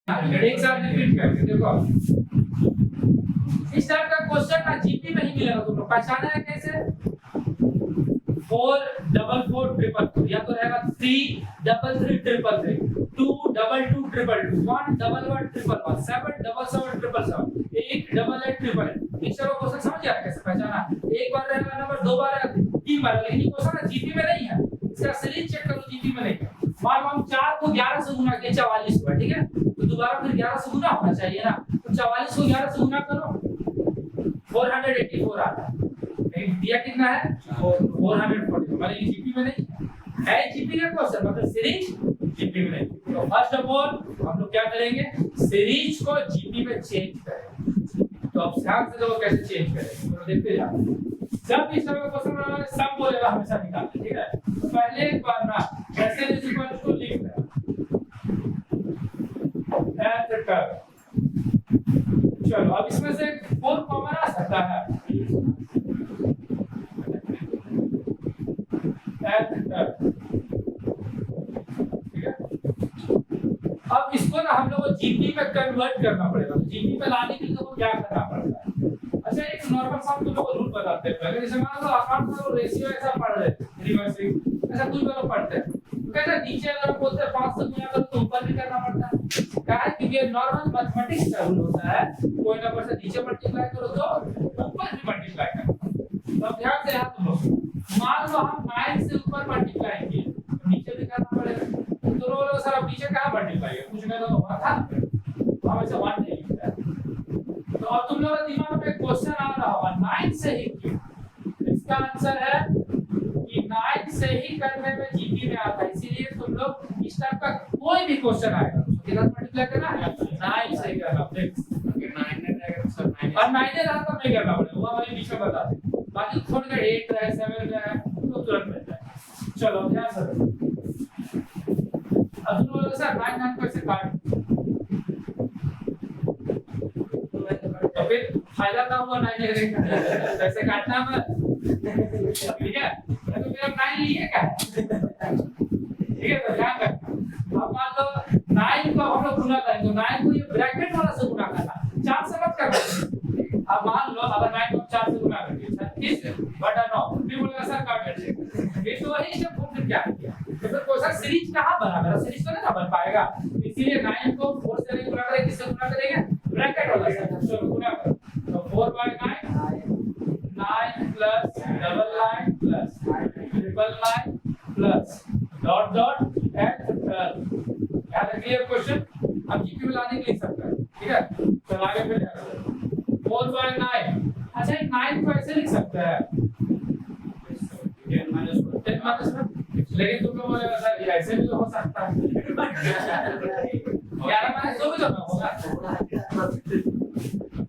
एक साथ रिपीट करके देखो। इस टाइप का क्वेश्चन ना जीपी में ही मिलेगा तुम लोग। पहचाना है कैसे? 4 4 4 ट्रिपल 4 या तो रहेगा 3 3 3 triple 3 2 2 2 triple 2 1 1 1 triple 1 7 7 7 triple 7 8 8 8 triple 8। इस तरह क्वेश्चन समझ गया कैसे पहचाना? एक बार रहेगा नंबर, दो बार रहेगा, तीन बार, लेकिन ये क्वेश्चन जीपी में नहीं है। इसका सीरीज चेक करो, जीपी में नहीं है। मान लो हम 4 को 11 से गुना किया 44 हुआ, ठीक है? तो दोबारा फिर 11 से गुना होना चाहिए ना। तो 44 को 11 से गुना करो 484 आता है। दिया कितना है? 440। हमारे जीपी में नहीं है। जीपी का क्वेश्चन मतलब सीरीज जीपी में नहीं। तो फर्स्ट ऑफ ऑल हम लोग क्या करेंगे? सीरीज को जीपी में चेंज करेंगे। तो अब ध्यान से देखो कैसे चेंज करेंगे, तो देखते जाओ। जब इस तरह का क्वेश्चन बनाना सम बोलेगा हमेशा निकालना, ठीक है? तो पहले एक बार ना ऐसे इक्वल टू लिख दे एट। चलो अब इसमें से 4 कॉमन आ सकता है। ठीक है? अब इसको ना हम लोग को जीपी में कन्वर्ट करना पड़ेगा। तो जीपी में लाने के लिए तो क्या करना पड़ता है? अच्छा, एक नॉर्मल सम तुम लोग को रूल बताते हैं। पहले जैसे मान लो अकाउंट में रेशियो ऐसा पढ़ रहे थे, रिवर्सिंग ऐसा कुछ लोग पढ़ते हैं। तो कहते हैं नीचे अगर बोलते हैं 5 से गुना करो तो ऊपर भी करना पड़ता है। क्या है? क्योंकि ये नॉर्मल मैथमेटिक्स का रूल होता है। कोई नंबर से नीचे मल्टीप्लाई करो तो ऊपर भी मल्टीप्लाई करो। तो ध्यान से याद तुम लोग, मान लो हम 9 से ऊपर मल्टीप्लाई किए तो नीचे भी करना पड़ेगा। तो बोलो सर अब नीचे कहां मल्टीप्लाई है? कुछ कहता तो हुआ था, हम ऐसे 1 नहीं लिखते हैं। तो अब तुम लोगों के दिमाग में क्वेश्चन आ रहा होगा 9 से ही क्यों? इसका आंसर है कि 9 से ही करने में जीपी में आता है। इसीलिए तुम लोग इस टाइप का कोई भी क्वेश्चन आएगा उसको कितना मल्टीप्लाई करना है? 9 से ही करना। अगर 9 ने रहेगा तो सर 9 और 9 ने रहा तो नहीं करना पड़ेगा, वो हमारे बीच में बता दे। बाकी छोड़ के 8 है 7 है तो तुरंत मिल जाए। चलो ध्यान से अब तुम लोग सर 9 9 कैसे काट, तो फिर फायदा क्या हुआ 9 ने कैसे काटना है? ठीक है? तो फिर हम 9 लिए क्या है? ठीक है? तो ध्यान रखना। अब मान लो 9 को हम लोग गुना करेंगे तो 9 को ये ब्रैकेट वाला से गुना करना, 4 से मत करना। अब मान लो अगर 9 को 4 से गुना करेंगे 36 बटा 9 फिर बोलेगा सर काट दीजिए। फिर तो वही जब फिर क्या किया तो फिर कोई सा सीरीज कहां बना? मेरा सीरीज तो नहीं ना बन पाएगा। इसलिए 9 को 4 से नहीं गुना करेंगे, किससे गुना करेंगे? ब्रैकेट वाला से। चलो गुना करो तो 4/9 9 plus double line plus triple line plus dot dot and याद रखिए क्वेश्चन हम जीपी में लाने के लिए सकते हैं। ठीक है? तो आगे फिर 4/9। अच्छा 9 को ऐसे लिख सकते हैं 10 -1 लेकिन तुम लोग बोलेगा सर ऐसे भी तो हो सकता है। 11 - 2 भी तो होगा,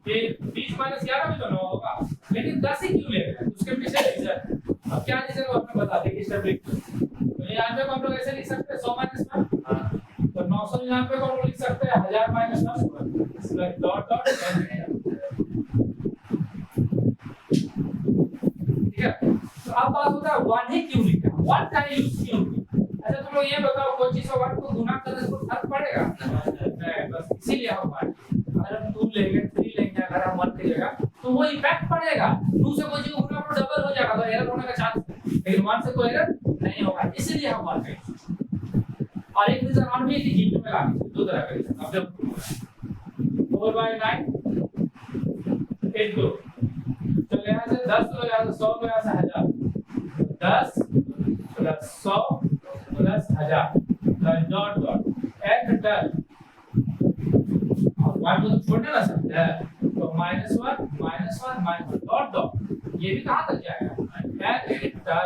फिर 20 - 11 भी तो होगा, लेकिन 10 ही क्यों ले रहे हैं? उसके पीछे रीजन अब क्या रीजन वो आपने बता दें कि स्टेप लिख। तो यहाँ पे हम लोग ऐसे लिख सकते हैं 100 - 1 तो 999 को हम लोग लिख सकते हैं 1000 - 10 डॉट डॉट। ठीक है? तो अब बात होता है 1 ही क्यों लिखा, 1 का यूज क्यों? अच्छा तुम लोग ये बताओ कोई चीज को 1 को गुना करने से फर्क पड़ेगा? नहीं, बस इसीलिए हम 1 अगर हम 2 लेंगे 3 लेंगे अगर हम 1 की जगह तो वो इफेक्ट पड़ेगा। 2 से कोई चीज गुना करो डबल हो जाएगा तो एरर होने का चांस, लेकिन 1 से कोई एरर नहीं होगा, इसीलिए हम 1 करेंगे। और एक रीजन और भी है कि जीपी में लाने दो तरह का रीजन। अब जब 4/9 into तो यहाँ से 10 लो, यहाँ से 100 लो, यहाँ से 1000 10 plus 100 plus 1000 dot dot enter. और 1 को तो छोड़ने ना सकते हैं तो -1 डॉट डॉट ये भी कहाँ तक जाएगा? एंटर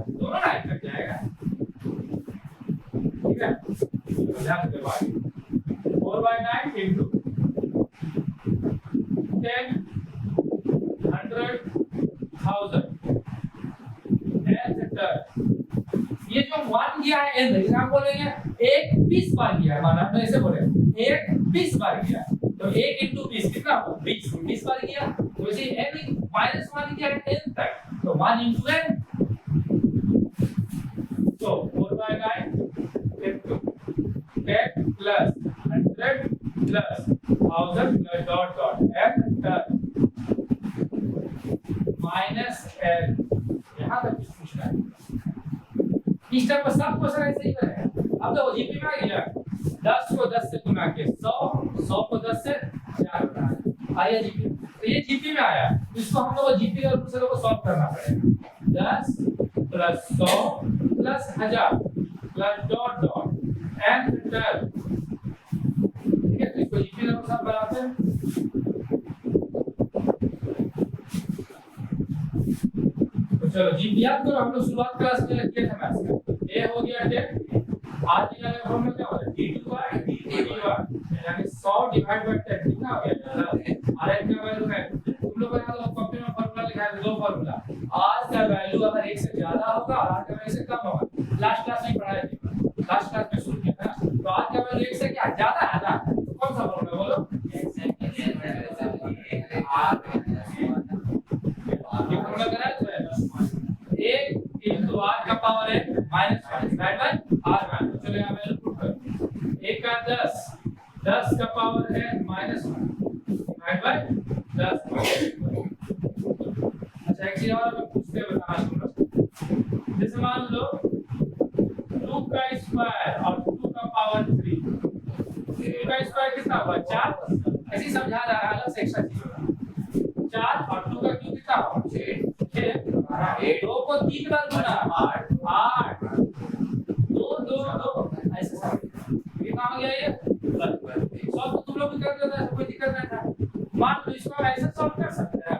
दोनों लाइन तक जाएगा। ठीक है? ध्यान से बात 4/9 into 10 100 1000 एंटर। ये जो 1 किया है एन हम बोलेंगे 1 20 बार किया है, माना तो ऐसे बोले 1 20 बार किया तो 1 into 20 कितना होगा? 20 बार किया तो इसे n -1 किया है n तक तो 1 into n तो 4/9 into 10 plus 100 plus 1000 plus dot dot n term minus n, यहाँ तक पूछना है। इस टाइप का सब क्वेश्चन ऐसे ही बनेगा। अब देखो जीपी में आ गया 10 को 10 से गुना के 100, 100 को 10 से 4 गुना आया जीपी। तो ये जीपी में आया, इसको हम लोग जीपी के रूप से लोग सॉल्व करना पड़ेगा। 10 plus 100 plus 1000 plus dot dot n term, ठीक है। तो इसको जीपी के रूप से बनाते हैं। तो चलो जीपी याद करो, हम लोग शुरुआत क्लास में किए थे मैथ्स का। ए हो गया 10, आज की जगह फॉर्मूला क्या होता है d2 dt1 यानी 100 डिवाइड बाय 10 कितना हो गया। और एक का वैल्यू है, तुम लोग बना लो कॉपी में फॉर्मूला लिखा है, दो फॉर्मूला। r का वैल्यू अगर 1 से ज्यादा होगा और r का वैल्यू से कम होगा, लास्ट क्लास में पढ़ाया था, लास्ट क्लास में शुरू किया था। तो r का वैल्यू 1 से क्या ज्यादा है ना, तो कौन सा फॉर्मूला बोलो, r ये फॉर्मूला कराया तो 1 into r का पावर है -1 डिवाइड बाय r वैल्यू। चलो यहां वैल्यू पुट करो, 1 का 10, 10 का पावर है -1 डिवाइड बाय 10। अच्छा एक चीज और मैं पूछते बताना चाहूंगा, जैसे मान लो 2 का स्क्वायर और 2 का पावर 3, 2 का स्क्वायर कितना हुआ 4, ऐसे समझा रहा है, अलग से एक्स्ट्रा चीज होगा। 4 और 2 का क्यूब कितना हुआ 6, 2 को 3 बार गुना 8, 2 2 2 ऐसे सब कितना हो गया ये सॉल्व। तो तुम लोग भी कर लेते हैं, कोई दिक्कत नहीं था। मान लो इसको ऐसे सॉल्व कर सकते हैं,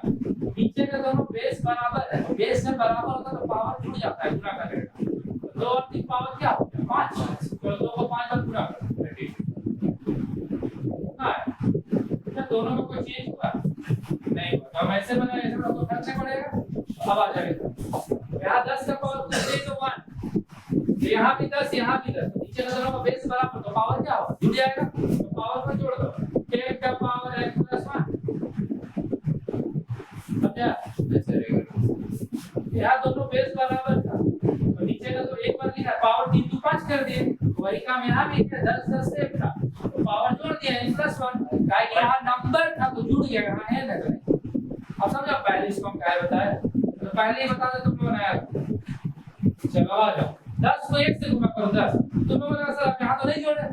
नीचे का दोनों बेस बराबर है, बेस में बराबर होता है तो पावर जुड़ जाता है, गुना करेगा 2 और 3 पावर क्या हो गया 5, तो 2 को 5 बार गुना करो, क्या दोनों में कोई चेंज हुआ नहीं हुआ। तो हम ऐसे बनाए, ऐसे तो फर्क नहीं पड़ेगा। अब आ जाएगा यहाँ 10 का पावर तो 1, यहाँ भी 10 यहाँ भी 10, नीचे का दोनों का बेस बराबर तो पावर क्या होगा जुड़ जाएगा, तो पावर में जोड़ दो 10 का पावर n + 1। अब क्या ऐसे रहेगा, यहाँ दोनों बेस बराबर था तो नीचे का तो एक बार लिखा, पावर 3 2 5 कर दिए, वही काम यहाँ भी किया, 10 10 से था तो पावर जोड़ दिया n + 1। काहे कि यहाँ नंबर था तो जुड़ गया, यहाँ है ना करें। अब समझो पहले इसको हम क्या बताया, तो पहले ही बता दे तुमने बनाया। चलो आ जाओ, 10 को 1 से गुना करो 10, तुम लोगों ने सर यहाँ तो नहीं जोड़े,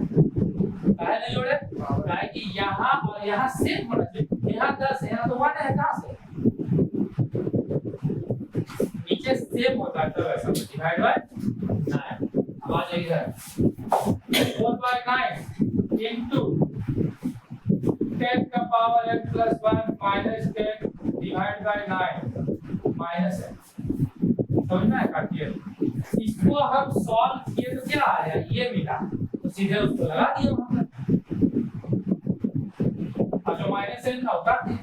काहे नहीं जोड़े, काहे कि यहाँ और यहाँ सेम होना चाहिए, यहाँ 10 यहाँ तो 1 है, कहाँ से नीचे सेम होता है तब ऐसा डिवाइड बाय 9। अब आ जाइए 4/9 into 10 का power n + 1 -10 divide by 9 minus है, समझना है काटिए। इसको हम सॉल्व किए तो क्या आया ये मिला, तो सीधे उसको लगा दिया वहां पर, और जो -n था उतार दिया।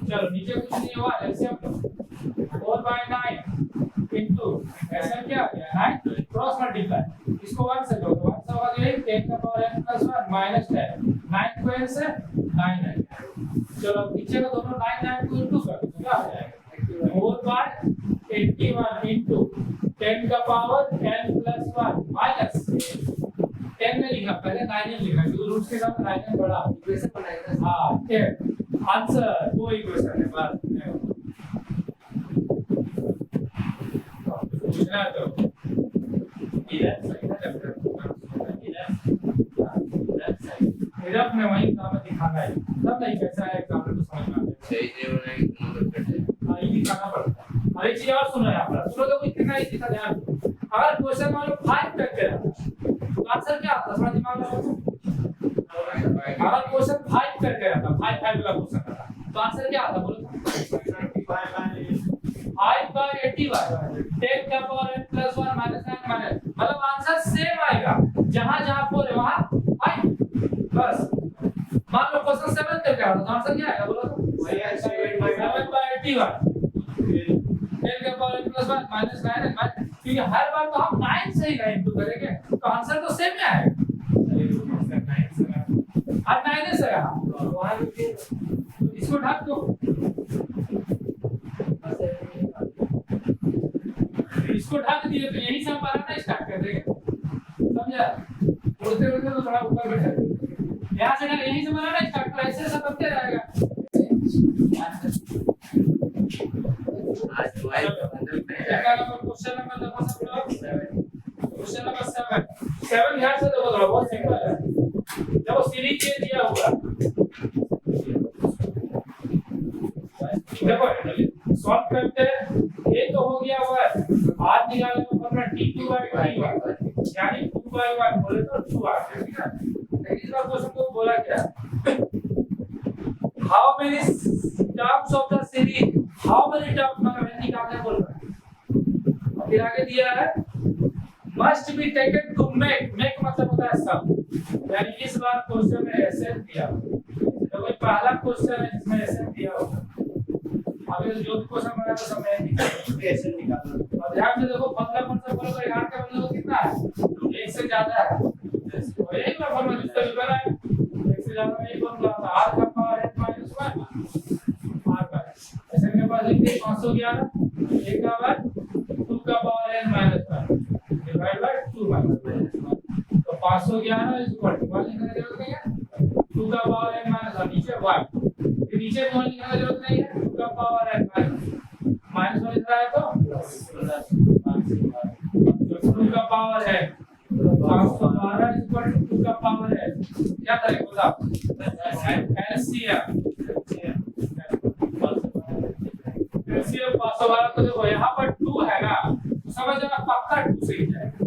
चलो नीचे कुछ नहीं हुआ, एलसीएम 4/9 into ऐसा क्या आ गया 9 क्रॉस मल्टीप्लाई, इसको 1 से दो तो 1 से होगा ये 10 का पावर n + 1 -10, 9 को n से 9 है। चलो नीचे का दोनों 9 9 को इंटू कर दो क्या आ जाएगा 4/81 into 10 का पावर n + 1 माइनस 10 में लिखा, पहले 9 में लिखा क्योंकि रूट्स के साथ 9 में बड़ा इक्वेशन बनाएगा। हां ठीक आंसर वो इक्वेशन है बस पूछना तो इधर सही है, इधर में वही काम दिखाना है, तब नहीं कैसा है काम तो समझ में आता है। सही है बनाए कि नंबर कट है, हां ये दिखाना पड़ता है। और एक चीज और सुनो यहां पर, सुनो तो इतना ही दिखा ध्यान, अगर क्वेश्चन मान लो 5 करके रहता तो आंसर क्या आता थोड़ा दिमाग लगाओ। अगर क्वेश्चन 5 करके रहता 5 5 वाला क्वेश्चन था तो आंसर क्या आता बोलो 5/81 10 का पावर n + 1 -9 माइनस, मतलब आंसर सेम आएगा, जहां जहां 4 है वहां 5 बस। मान लो क्वेश्चन 7 करके आता तो आंसर क्या आएगा बोलो तो 7/81 10 का पावर n + 1 -9 क्योंकि हर बार तो हम 9 से ही इंटू करेंगे तो आंसर तो सेम ही आएगा, 9 से रहा वहां इसको ढक दो, इसको ढक दिए तो यही से हम बनाना स्टार्ट कर देंगे, समझा। उड़ते उड़ते तो थोड़ा ऊपर बैठा यहाँ से यहीं से बनाना स्टार्ट करो, ऐसे सब बनते रहेगा। क्वेश्चन नंबर देखो सब लोग, क्वेश्चन नंबर 7 ध्यान से देखो, थोड़ा बहुत सिंपल है। देखो सीरीज ये दिया हुआ, देखो सॉल्व करते हैं। ये तो हो गया हुआ है, आज निकालने को अपना t2/t1 यानी 2/1 बोले तो 2 आ गया, ठीक है। लेकिन इस बार क्वेश्चन को बोला क्या, how many terms of the series, how many terms मतलब निकालने बोल रहा है। फिर आगे दिया है must be taken to make, make मतलब होता है सम, यानी इस बार क्वेश्चन में ऐसे दिया, तो ये पहला क्वेश्चन है जिसमें ऐसे दिया होगा। अभी जो भी क्वेश्चन बना तो सब मैं ऐसे निकालना। और ध्यान से देखो मतलब बोलो तो यहाँ का मतलब कितना है, एक से ज्यादा है, और एक का फॉर्मूला जिसका भी बना है एक से ज्यादा में एक फॉर्मूला था, r का पावर n माइनस 1 r का, ऐसे मेरे पास लिखिए 511 एक का पावर 2 का power n minus 1 divide by 2 minus 1, तो 511 इज इक्वल टू 1 लिखने की जरूरत नहीं है, 2 का पावर n माइनस 1 नीचे 1, फिर नीचे 1 लिखने की जरूरत नहीं है, 2 का पावर n माइनस 1 लिख रहा है तो प्लस 2 का पावर है 512 इक्वल टू 2 का पावर है, क्या करें बताओ, एलसीएम 512, तो देखो यहाँ पर 2 है ना, तो समझ जाना पक्का 2 से ही जाएगा,